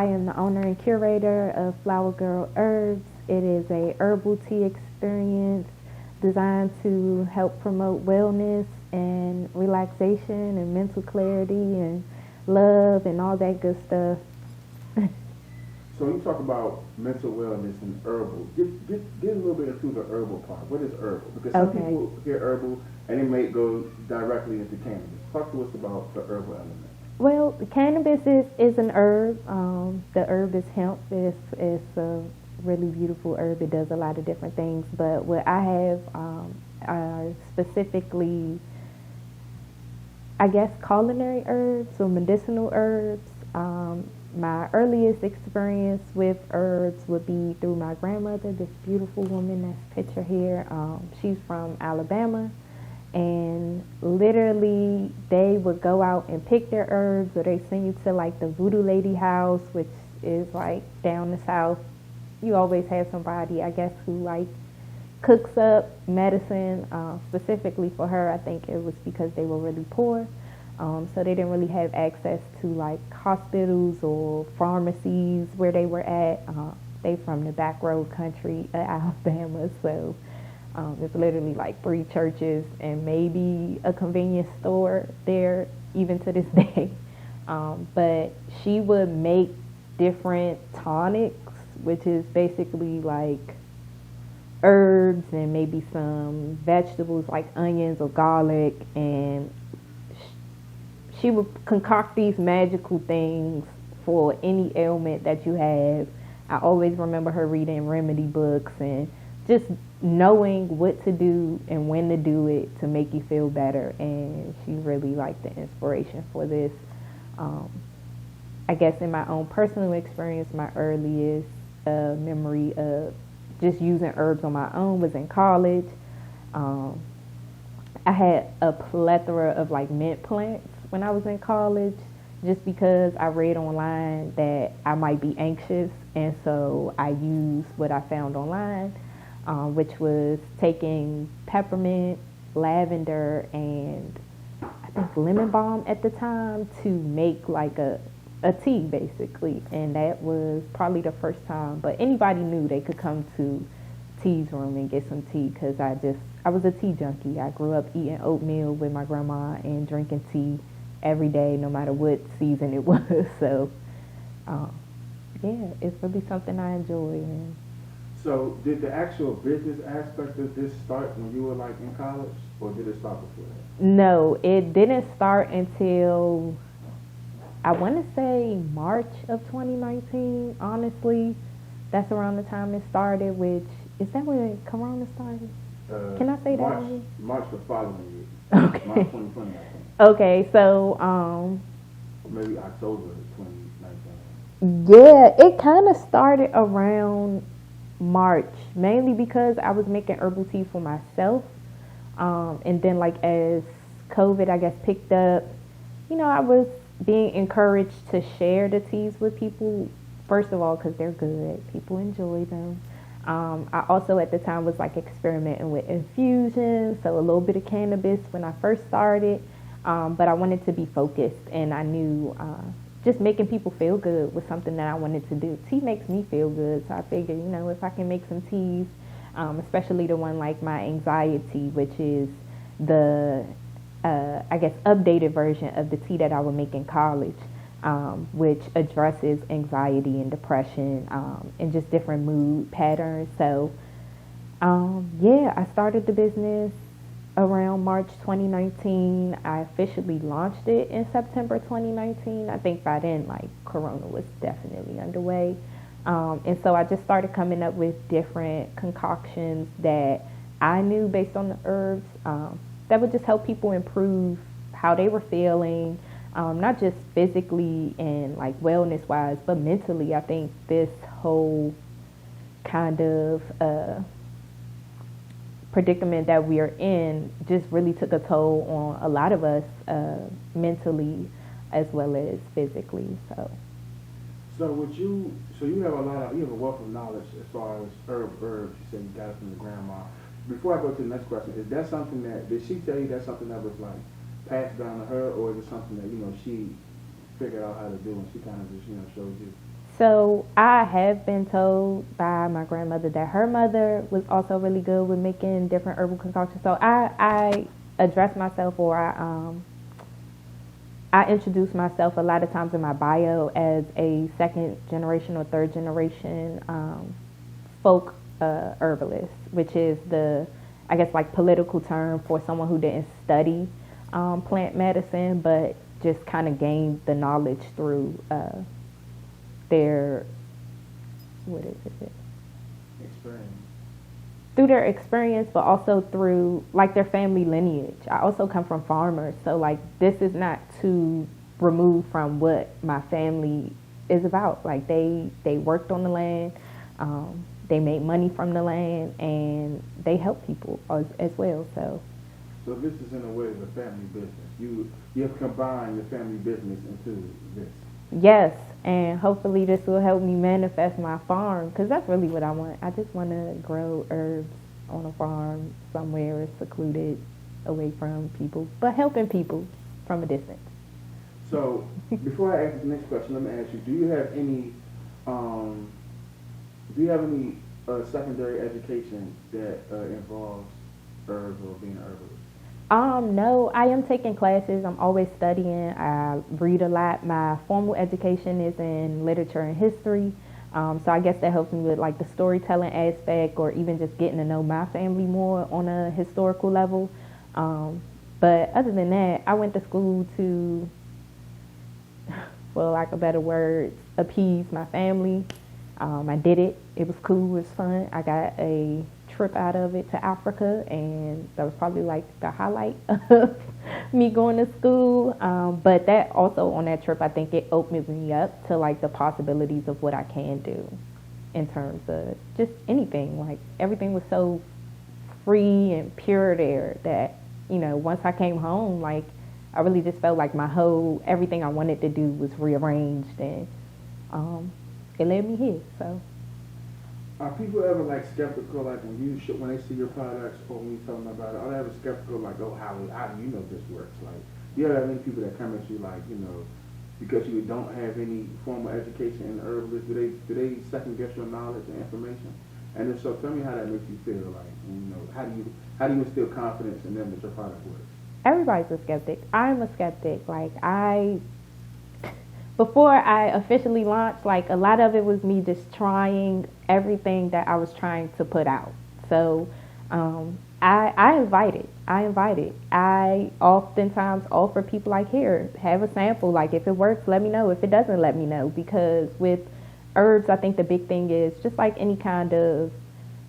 I am the owner and curator of Flower Girl Herbs. It is a herbal tea experience designed to help promote wellness and relaxation and mental clarity and love and all that good stuff. So you talk about mental wellness and herbal. Get a little bit into the herbal part. What is herbal? Because some Okay. people hear herbal and they may go directly into cannabis. Talk to us about the herbal element. Well, cannabis is an herb. The herb is hemp. It's a really beautiful herb. It does a lot of different things. But what I have are specifically, I guess, culinary herbs or medicinal herbs. My earliest experience with herbs would be through my grandmother, this beautiful woman that's pictured here. She's from Alabama. And literally, they would go out and pick their herbs, or they send you to like the Voodoo Lady house, which is like down the south. You always have somebody, I guess, who like cooks up medicine. Specifically for her, I think it was because they were really poor. So they didn't really have access to like hospitals or pharmacies where they were at. They from the back road country of Alabama, so it's literally like 3 churches and maybe a convenience store there even to this day. But she would make different tonics, which is basically like herbs and maybe some vegetables like onions or garlic, and she would concoct these magical things for any ailment that you have. I always remember her reading remedy books and just knowing what to do and when to do it to make you feel better. And she really liked the inspiration for this. I guess in my own personal experience, my earliest memory of just using herbs on my own was in college. I had a plethora of like mint plants when I was in college, just because I read online that I might be anxious, and so I used what I found online, which was taking peppermint, lavender, and I think lemon balm at the time to make like a tea basically. And that was probably the first time, but anybody knew they could come to Tea's room and get some tea, because I was a tea junkie. I grew up eating oatmeal with my grandma and drinking tea every day, no matter what season it was. So, yeah, it's really something I enjoy. And So did the actual business aspect of this start when you were like in college, or did it start before that? no, it didn't start until I want to say March of 2019. Honestly, that's around the time it started. Which is that when Corona started? Can I say that March, already? March the following year. Okay. March 2020, I think. Okay, so Or maybe October 2019. yeah, it kind of started around March, mainly because I was making herbal tea for myself. And then, like, as COVID, I guess, picked up, I was being encouraged to share the teas with people, first of all, because they're good. People enjoy them. I also, at the time, was, like, experimenting with infusions, so a little bit of cannabis when I first started. But I wanted to be focused, and I knew just making people feel good was something that I wanted to do. Tea makes me feel good, so I figured, if I can make some teas, especially the one like my anxiety, which is the, I guess, updated version of the tea that I would make in college, which addresses anxiety and depression and just different mood patterns. So, yeah, I started the business around March 2019. I officially launched it in September 2019. I think by then, like, Corona was definitely underway. And so I just started coming up with different concoctions that I knew based on the herbs that would just help people improve how they were feeling, not just physically and like wellness wise, but mentally. I think this whole kind of predicament that we are in just really took a toll on a lot of us mentally as well as physically. So you have you have a wealth of knowledge as far as herbs. You said you got it from your grandma. Before I go to the next question, is that something did she tell you that's something that was like passed down to her, or is it something that she figured out how to do and she kind of just showed you? So I have been told by my grandmother that her mother was also really good with making different herbal concoctions. So I address myself, or I introduce myself a lot of times in my bio as a second generation or third generation folk herbalist, which is the, I guess, like political term for someone who didn't study plant medicine, but just kind of gained the knowledge through their, what is it? Experience. Through their experience, but also through like their family lineage. I also come from farmers, so like this is not too removed from what my family is about. Like they worked on the land, they made money from the land, and they help people as well. So this is in a way the family business. You have combined the family business into this. Yes, and hopefully this will help me manifest my farm, because that's really what I want. I just want to grow herbs on a farm somewhere secluded, away from people, but helping people from a distance. So before I ask the next question, let me ask you: Do you have any secondary education that involves herbs or being an herbalist? No, I am taking classes. I'm always studying. I read a lot. My formal education is in literature and history. So I guess that helps me with like the storytelling aspect, or even just getting to know my family more on a historical level. But other than that, I went to school to, for lack of better words, appease my family. I did it. It was cool. It was fun. I got a trip out of it to Africa, and that was probably like the highlight of me going to school. But that also, on that trip, I think it opened me up to like the possibilities of what I can do in terms of just anything. Like everything was so free and pure there that, you know, once I came home, like I really just felt like everything I wanted to do was rearranged, and it led me here. So. Are people ever like skeptical, like when they see your products or when you tell them about it? Are they ever skeptical, like, oh, how do you know this works? Like, do you ever have any people that come at you, like, you know, because you don't have any formal education in herbalist? Do they second guess your knowledge and information? And if so, tell me how that makes you feel. Like, you know, how do you instill confidence in them that your product works? Everybody's a skeptic. I'm a skeptic. Before I officially launched, like a lot of it was me just trying everything that I was trying to put out. So I invite it. I oftentimes offer people, like, here, have a sample. Like, if it works, let me know. If it doesn't, let me know. Because with herbs, I think the big thing is, just like any kind of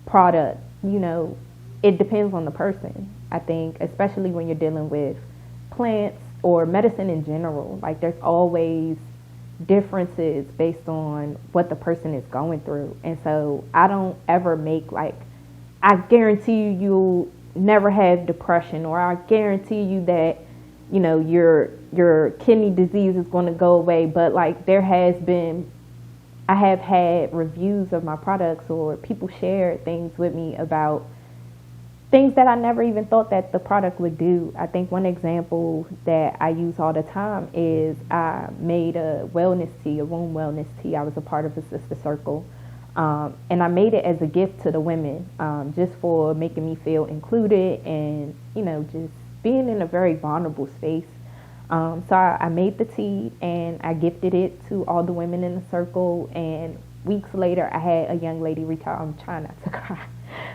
product, you know, it depends on the person. I think, especially when you're dealing with plants or medicine in general, like there's always differences based on what the person is going through. And so I don't ever make, like, I guarantee you'll never have depression, or I guarantee you that, you know, your kidney disease is going to go away. But like I have had reviews of my products, or people share things with me about things that I never even thought that the product would do. I think one example that I use all the time is I made a wellness tea, a womb wellness tea. I was a part of a sister circle. And I made it as a gift to the women, just for making me feel included and, you know, just being in a very vulnerable space. So I made the tea and I gifted it to all the women in the circle. And weeks later, I had a young lady reach out. I'm trying not to cry.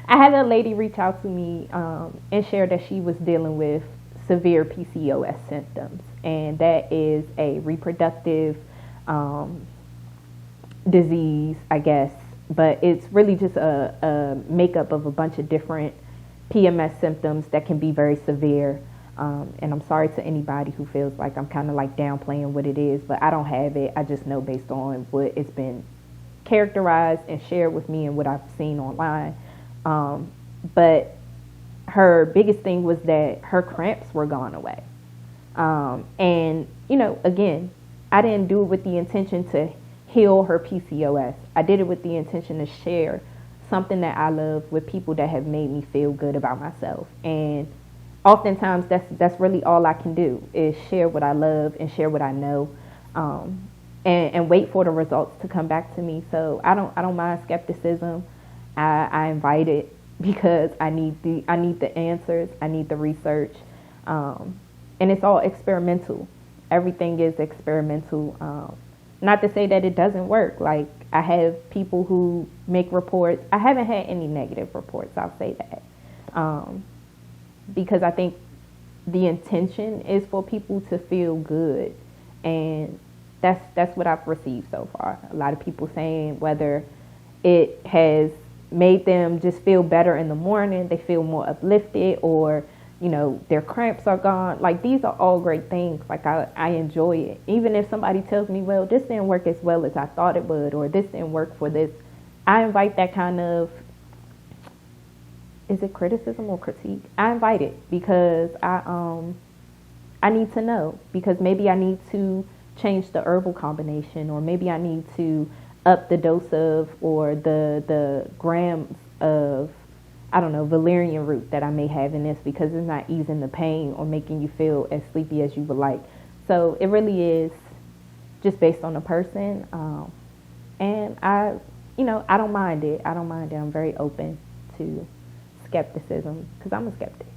I had a lady reach out to me and share that she was dealing with severe PCOS symptoms. And that is a reproductive disease, I guess. But it's really just a makeup of a bunch of different PMS symptoms that can be very severe. And I'm sorry to anybody who feels like I'm kind of like downplaying what it is, but I don't have it. I just know based on what it's been characterized and shared with me and what I've seen online. But her biggest thing was that her cramps were gone away. And, you know, again, I didn't do it with the intention to heal her PCOS. I did it with the intention to share something that I love with people that have made me feel good about myself. And oftentimes that's really all I can do, is share what I love and share what I know. and wait for the results to come back to me. So I don't mind skepticism. I invite it because I need the answers. I need the research, and it's all experimental. Everything is experimental. Not to say that it doesn't work. Like, I have people who make reports. I haven't had any negative reports. I'll say that, because I think the intention is for people to feel good, and that's what I've received so far. A lot of people saying whether it has made them just feel better in the morning, they feel more uplifted, or their cramps are gone. Like, these are all great things. Like, I enjoy it. Even if somebody tells me, well, this didn't work as well as I thought it would, or this didn't work for this, I invite that kind of, is it criticism or critique? I invite it because I need to know, because maybe I need to change the herbal combination, or maybe I need to up the dose of, or the grams of, I don't know, valerian root that I may have in this, because it's not easing the pain or making you feel as sleepy as you would like. So it really is just based on the person. And I don't mind it. I don't mind it. I'm very open to skepticism because I'm a skeptic.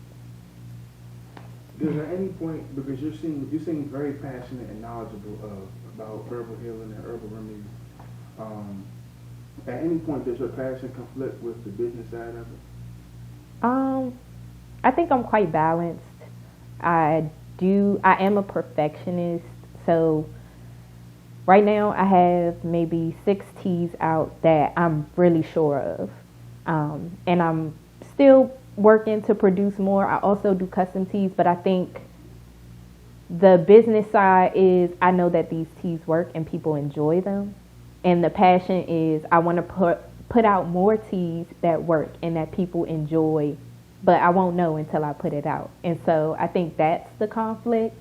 Is there any point, because you seem very passionate and knowledgeable about herbal healing and herbal remedies, at any point does your passion conflict with the business side of it? I think I'm quite balanced. I am a perfectionist, so right now I have maybe 6 teas out that I'm really sure of. And I'm still working to produce more. I also do custom teas, but I think the business side is I know that these teas work and people enjoy them. And the passion is I want to put out more teas that work and that people enjoy, but I won't know until I put it out. And so I think that's the conflict,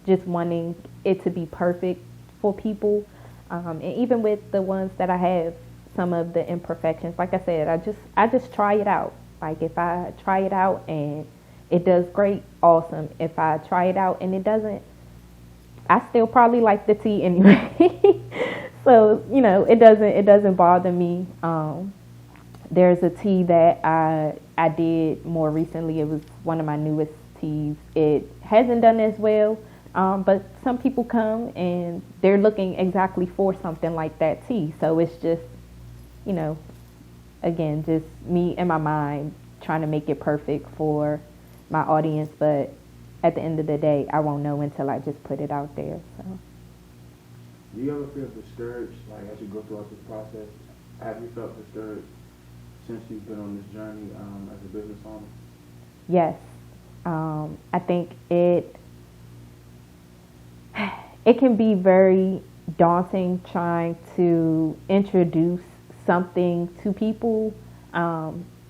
just wanting it to be perfect for people. And even with the ones that I have, some of the imperfections, like I said, I just try it out. Like, if I try it out and it does great, awesome. If I try it out and it doesn't, I still probably like the tea anyway. So, it doesn't bother me. There's a tea that I did more recently. It was one of my newest teas. It hasn't done as well, but some people come and they're looking exactly for something like that tea. So it's just, again, just me in my mind trying to make it perfect for my audience. But at the end of the day, I won't know until I just put it out there. So. Do you ever feel discouraged, like, as you go throughout this process? Have you felt discouraged since you've been on this journey as a business owner? Yes. I think it can be very daunting trying to introduce something to people,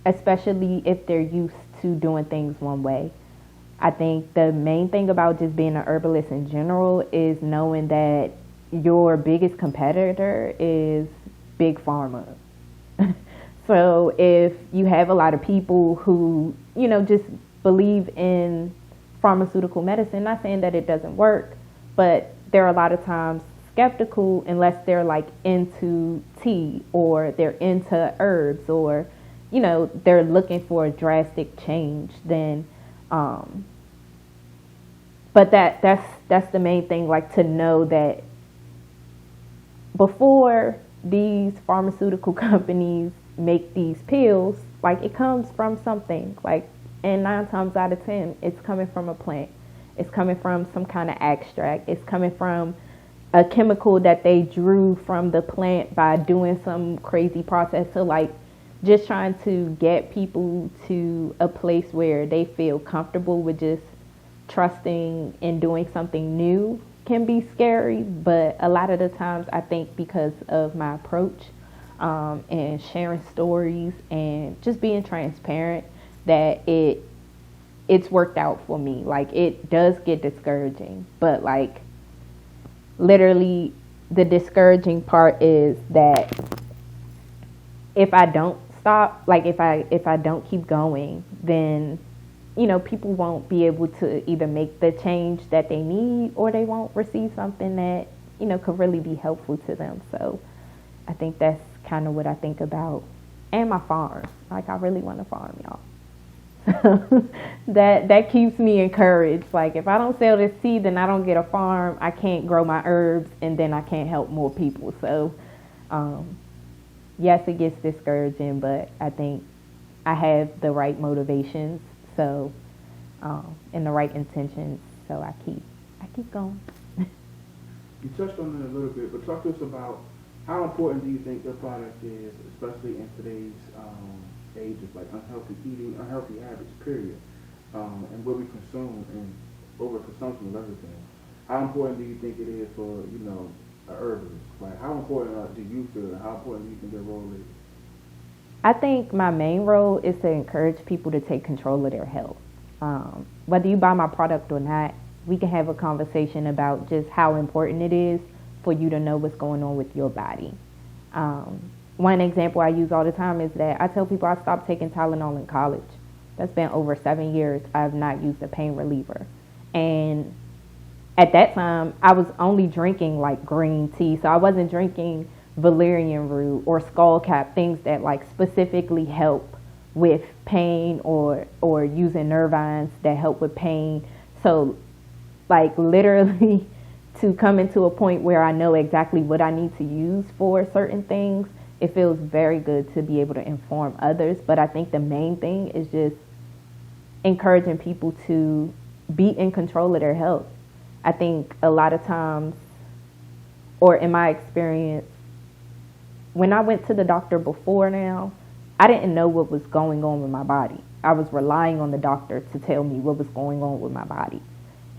especially if they're used to doing things one way. I think the main thing about just being an herbalist in general is knowing that your biggest competitor is Big Pharma. So if you have a lot of people who, just believe in pharmaceutical medicine, not saying that it doesn't work, but they're a lot of times skeptical unless they're like into tea or they're into herbs, or, they're looking for a drastic change, then, but that's the main thing, like, to know that before these pharmaceutical companies make these pills, like, it comes from something, like, and 9 times out of 10, it's coming from a plant. It's coming from some kind of extract. It's coming from a chemical that they drew from the plant by doing some crazy process. So, like, just trying to get people to a place where they feel comfortable with just trusting and doing something new can be scary. But a lot of the times, I think because of my approach and sharing stories and just being transparent, that it's worked out for me. Like, it does get discouraging, but, like, literally the discouraging part is that if I don't stop, like, if I don't keep going, then, people won't be able to either make the change that they need, or they won't receive something that, could really be helpful to them. So I think that's kind of what I think about. And my farm. Like, I really want to farm, y'all. that keeps me encouraged. Like, if I don't sell this seed, then I don't get a farm. I can't grow my herbs, and then I can't help more people. So, yes, it gets discouraging, but I think I have the right motivations, so and the right intentions. So I keep going. You touched on it a little bit, but talk to us about how important do you think your product is, especially in today's age of like unhealthy eating, unhealthy habits, period, and what we consume and overconsumption of everything. How important do you think it is for a herbalist? Like, how important do you feel, and how important do you think their role is? I think my main role is to encourage people to take control of their health. Whether you buy my product or not, we can have a conversation about just how important it is for you to know what's going on with your body. One example I use all the time is that I tell people I stopped taking Tylenol in college. That's been over 7 years. I have not used a pain reliever. And at that time, I was only drinking like green tea. So I wasn't drinking valerian root or skullcap, things that like specifically help with pain or using Nervines that help with pain. So like literally to come into a point where I know exactly what I need to use for certain things, it feels very good to be able to inform others. But I think the main thing is just encouraging people to be in control of their health. I think a lot of times, or in my experience, when I went to the doctor before now, I didn't know what was going on with my body. I was relying on the doctor to tell me what was going on with my body.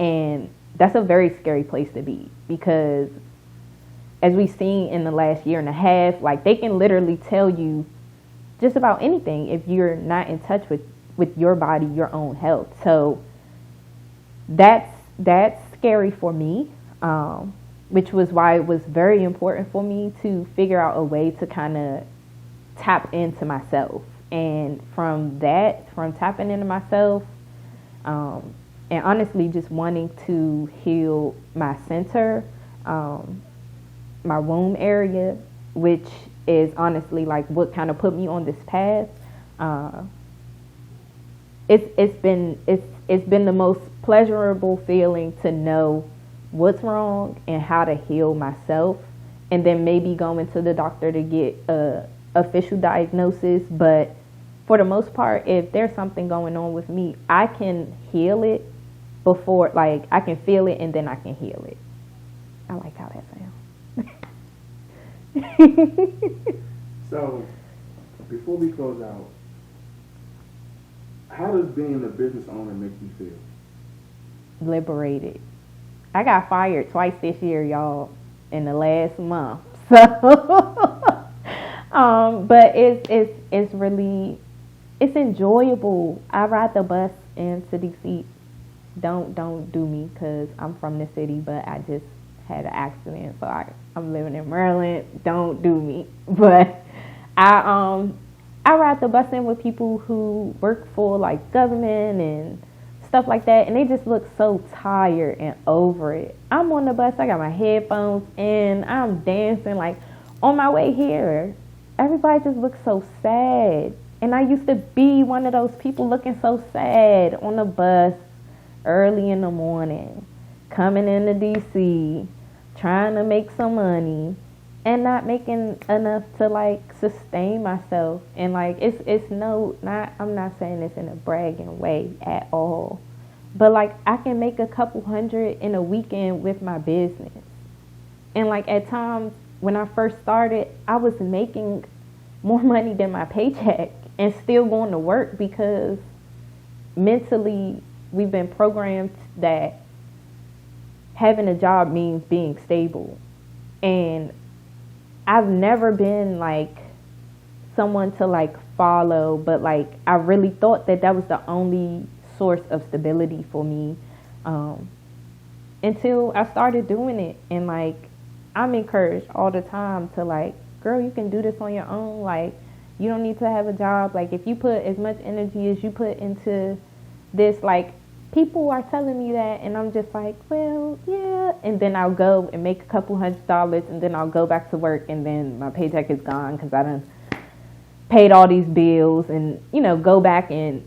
And that's a very scary place to be, because as we've seen in the last year and a half, like they can literally tell you just about anything if you're not in touch with your body, your own health. So that's scary for me, which was why it was very important for me to figure out a way to kind of tap into myself. And from tapping into myself, and honestly just wanting to heal my center, my womb area, which is honestly like what kind of put me on this path. It's been the most pleasurable feeling to know what's wrong and how to heal myself, and then maybe going to the doctor to get a official diagnosis. But for the most part, if there's something going on with me, I can heal it before, like I can feel it and then I can heal it. I like how that sounds. So, before we close out, how does being a business owner make you feel? Liberated. I got fired twice this year, y'all, in the last month. So, but it's really, it's enjoyable. I ride the bus into DC. Don't do me, because I'm from the city, but I just had an accident, so I'm living in Maryland. Don't do me. But I ride the bus in with people who work for like government and stuff like that, and they just look so tired and over it. I'm on the bus, I got my headphones in, I'm dancing. Like on my way here, everybody just looks so sad. And I used to be one of those people looking so sad on the bus early in the morning, coming into DC, trying to make some money and not making enough to like sustain myself. And like I'm not saying this in a bragging way at all, but like I can make a couple hundred in a weekend with my business. And like at times when I first started, I was making more money than my paycheck and still going to work, because mentally we've been programmed that having a job means being stable. And I've never been like someone to like follow, but like I really thought that was the only source of stability for me, until I started doing it. And like I'm encouraged all the time to like, girl, you can do this on your own. Like you don't need to have a job. Like if you put as much energy as you put into this, like people are telling me that, and I'm just like, well, yeah. And then I'll go and make a couple $100, and then I'll go back to work, and then my paycheck is gone because I done paid all these bills, and go back and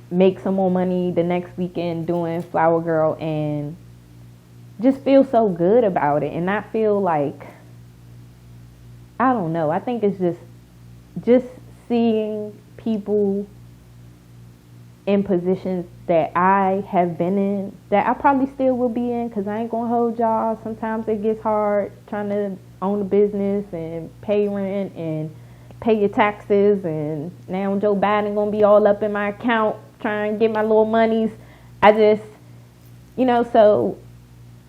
make some more money the next weekend doing Flower Girl, and just feel so good about it, and not feel like, I don't know. I think it's just seeing people in positions that I have been in, that I probably still will be in, because I ain't gonna hold y'all. Sometimes it gets hard trying to own a business and pay rent and pay your taxes, and now Joe Biden gonna be all up in my account trying to get my little monies. I just, so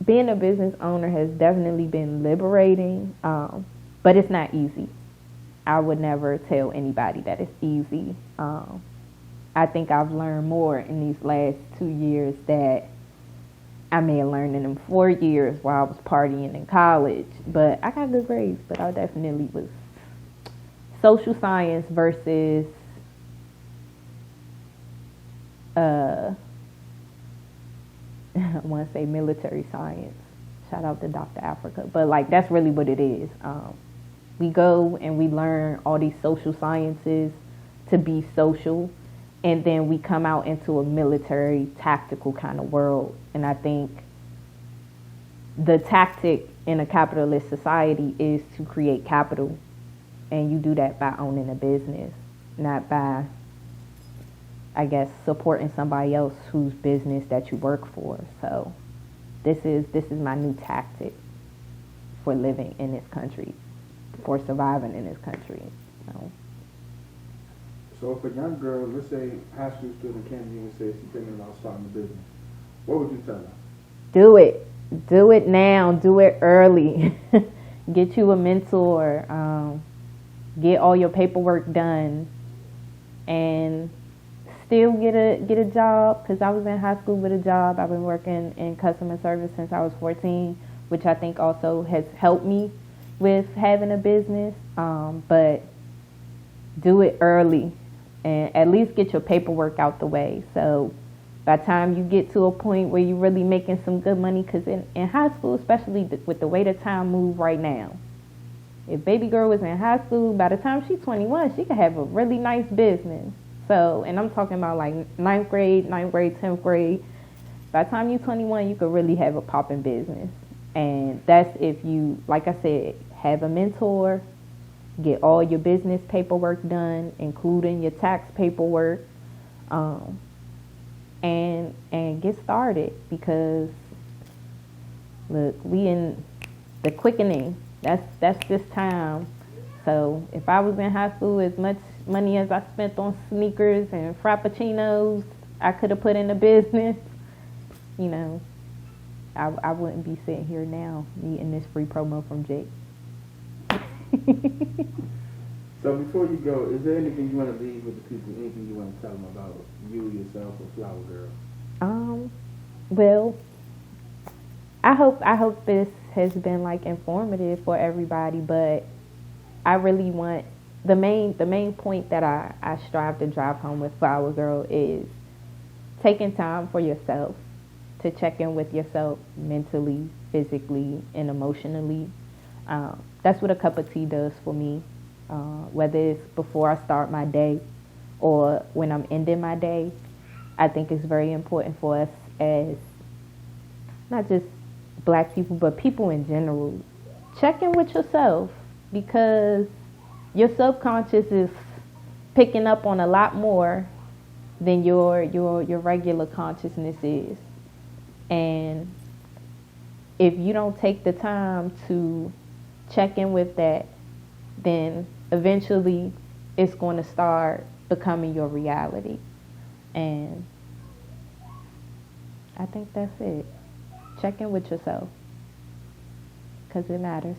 being a business owner has definitely been liberating, but it's not easy. I would never tell anybody that it's easy. I think I've learned more in these last 2 years that I may have learned in them 4 years while I was partying in college. But I got good grades, but I definitely was social science versus I want to say military science. Shout out to Dr. Africa. But that's really what it is. We go and we learn all these social sciences to be social, and then we come out into a military tactical kind of world. And I think the tactic in a capitalist society is to create capital, and you do that by owning a business, not by, I guess, supporting somebody else whose business that you work for. So this is my new tactic for living in this country, for surviving in this country. So if a young girl, let's say high school student, came to you and said she's thinking about starting a business, what would you tell her? Do it. Do it now. Do it early. Get you a mentor. Get all your paperwork done, and still get a job. Because I was in high school with a job. I've been working in customer service since I was 14, which I think also has helped me with having a business. But do it early, and at least get your paperwork out the way. So by the time you get to a point where you're really making some good money, because in high school, especially with the way the time moves right now, if baby girl was in high school, by the time she's 21, she could have a really nice business. So, and I'm talking about like 9th grade, 10th grade. By the time you're 21, you could really have a popping business. And that's if you, like I said, have a mentor, get all your business paperwork done, including your tax paperwork, and get started. Because look, we in the quickening. That's this time. So if I was in high school, as much money as I spent on sneakers and frappuccinos, I could have put in a business, I wouldn't be sitting here now needing this free promo from Jake. So before you go, is there anything you want to leave with the people? Anything you want to tell them about you, yourself, or Flower Girl? Well, I hope this has been informative for everybody, but I really want the main point that I strive to drive home with Flower Girl is taking time for yourself, to check in with yourself mentally, physically, and emotionally. That's what a cup of tea does for me. Whether it's before I start my day or when I'm ending my day, I think it's very important for us as not just Black people, but people in general. Check in with yourself, because your subconscious is picking up on a lot more than your regular consciousness is. And if you don't take the time to check in with that, then eventually it's going to start becoming your reality. And I think that's it. Check in with yourself, because it matters.